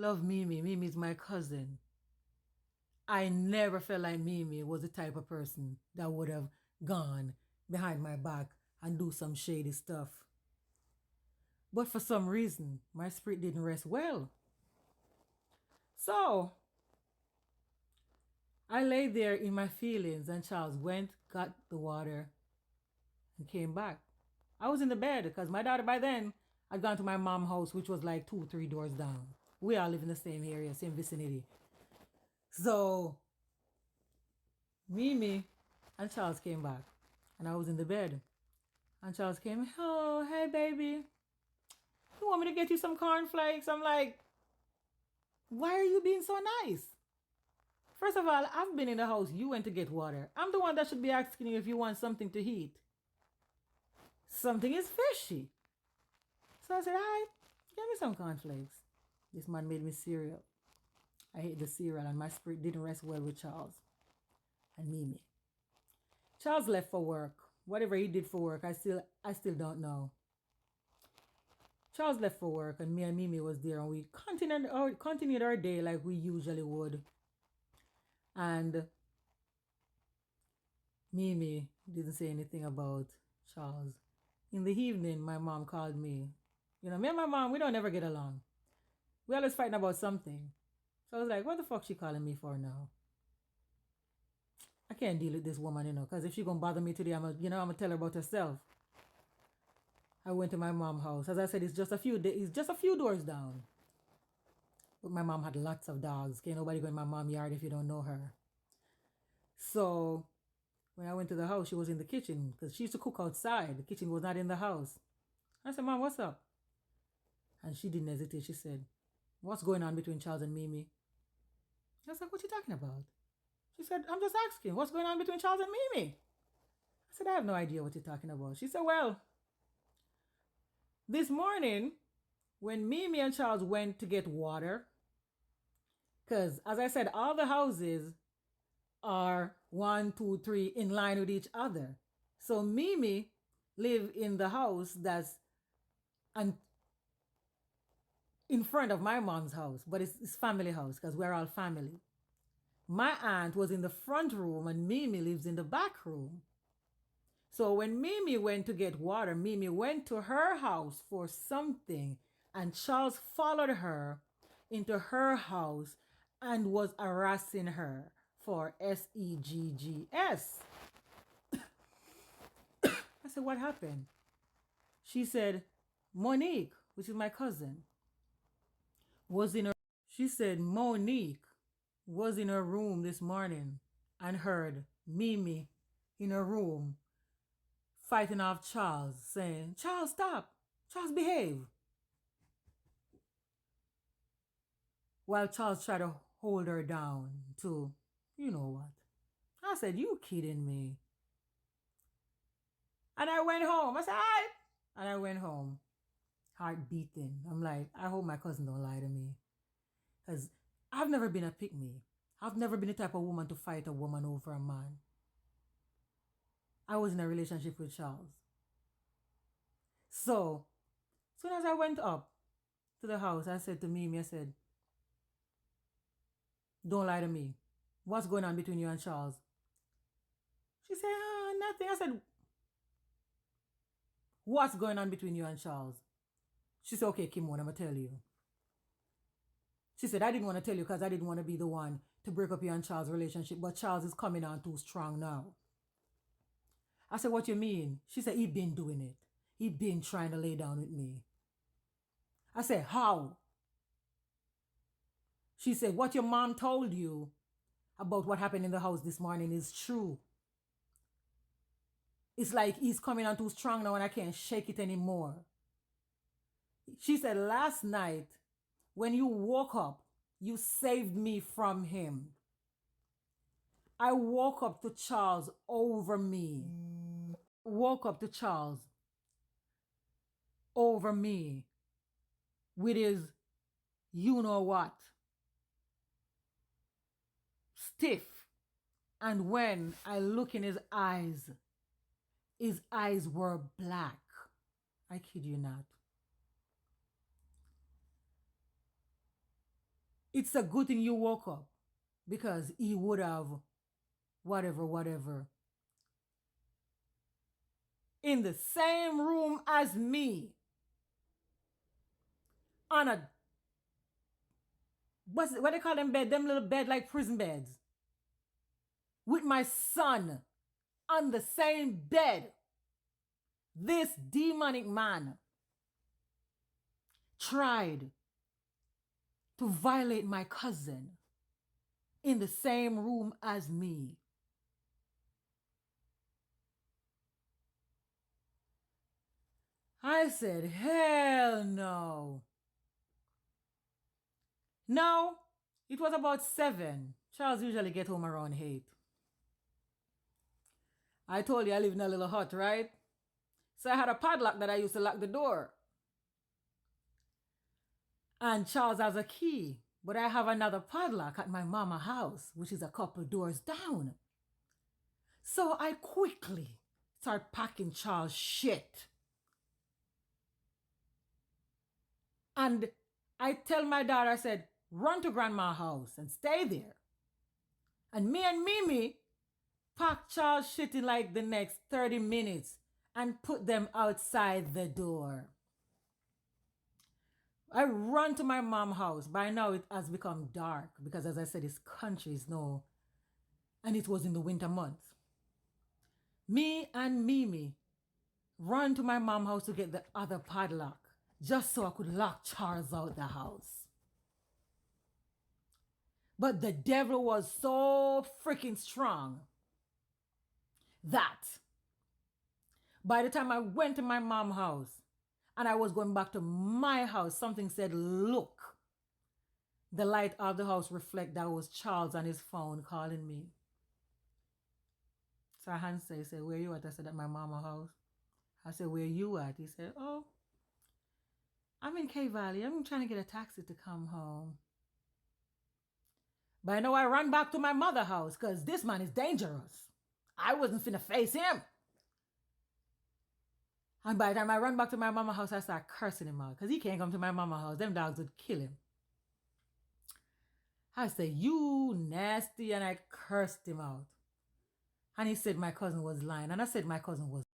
love Mimi. Mimi's my cousin. I never felt like Mimi was the type of person that would have gone behind my back and do some shady stuff. But for some reason, my spirit didn't rest well. So I lay there in my feelings, and Charles went, got the water, and came back. I was in the bed because my daughter by then had gone to my mom's house, which was like 2, 3 doors down. We all live in the same area, same vicinity. So Mimi and Charles came back, and I was in the bed. And Charles came, oh, hey, baby. You want me to get you some cornflakes? I'm like, why are you being so nice? First of all, I've been in the house. You went to get water. I'm the one that should be asking you if you want something to eat. Something is fishy. So I said, all right, give me some cornflakes. This man made me cereal. I ate the cereal, and my spirit didn't rest well with Charles and Mimi. Charles left for work. Whatever he did for work, I still don't know. Charles left for work, and me and Mimi was there, and we continued our day like we usually would. And Mimi didn't say anything about Charles. In the evening, my mom called me. You know, me and my mom, we don't ever get along. We always fighting about something. So I was like, what the fuck she calling me for now? I can't deal with this woman, you know, because if she gonna bother me today, I'm gonna tell her about herself. I went to my mom's house. As I said, it's just a few doors down. But my mom had lots of dogs. Can't nobody go in my mom's yard if you don't know her. So when I went to the house, she was in the kitchen because she used to cook outside. The kitchen was not in the house. I said, Mom, what's up? And she didn't hesitate. She said, what's going on between Charles and Mimi? I was like, what you talking about? She said, I'm just asking, what's going on between Charles and Mimi? I said, I have no idea what you're talking about. She said, well, this morning, when Mimi and Charles went to get water, because as I said, all the houses are 1, 2, 3 in line with each other. So Mimi live in the house that's in front of my mom's house, but it's family house because we're all family. My aunt was in the front room and Mimi lives in the back room. So when Mimi went to get water, Mimi went to her house for something, and Charles followed her into her house and was harassing her for SEGGS. I said, what happened? She said, Monique, which is my cousin, was in her. She said Monique was in her room this morning and heard Mimi in her room fighting off Charles, saying, Charles, stop. Charles, behave. While Charles tried to hold her down to, you know what. I said, you kidding me? And I went home. I said, all right. And I went home, heart beating. I'm like, I hope my cousin don't lie to me. Because I've never been a pick-me. I've never been the type of woman to fight a woman over a man. I was in a relationship with Charles. So, as soon as I went up to the house, I said to Mimi, I said, don't lie to me. What's going on between you and Charles? She said, nothing. I said, what's going on between you and Charles? She said, okay, Kimon, I'm going to tell you. She said, I didn't want to tell you because I didn't want to be the one to break up you and Charles' relationship, but Charles is coming on too strong now. I said, what you mean? She said, he been doing it. He been trying to lay down with me. I said, how? She said, what your mom told you about what happened in the house this morning is true. It's like he's coming on too strong now and I can't shake it anymore. She said, last night, when you woke up, you saved me from him. I woke up to Charles over me. Woke up to Charles over me with his you know what. Stiff. And when I look in his eyes were black. I kid you not. it's a good thing you woke up, because he would have whatever in the same room as me on a, what they call them bed, them little bed like prison beds, with my son on the same bed. This demonic man tried to violate my cousin in the same room as me. I said, hell no. No, it was about 7. Charles usually get home around 8. I told you I live in a little hut, right? So I had a padlock that I used to lock the door. And Charles has a key. But I have another padlock at my mama's house, which is a couple doors down. So I quickly start packing Charles' shit. And I tell my daughter, I said, run to grandma's house and stay there. And me and Mimi pack Charles' shit in like the next 30 minutes and put them outside the door. I run to my mom's house. By now it has become dark because, as I said, this country is no, and it was in the winter months. Me and Mimi run to my mom's house to get the other padlock just so I could lock Charles out the house. But the devil was so freaking strong that by the time I went to my mom's house and I was going back to my house, something said, look. The light of the house reflect that was Charles on his phone calling me. So Hans said, where you at? I said, at my mama's house. I said, where you at? He said, oh, I'm in K Valley. I'm trying to get a taxi to come home. But I know I ran back to my mother's house because this man is dangerous. I wasn't finna face him. And by the time I ran back to my mama's house, I started cursing him out because he can't come to my mama's house. Them dogs would kill him. I said, you nasty, and I cursed him out. And he said my cousin was lying. And I said my cousin was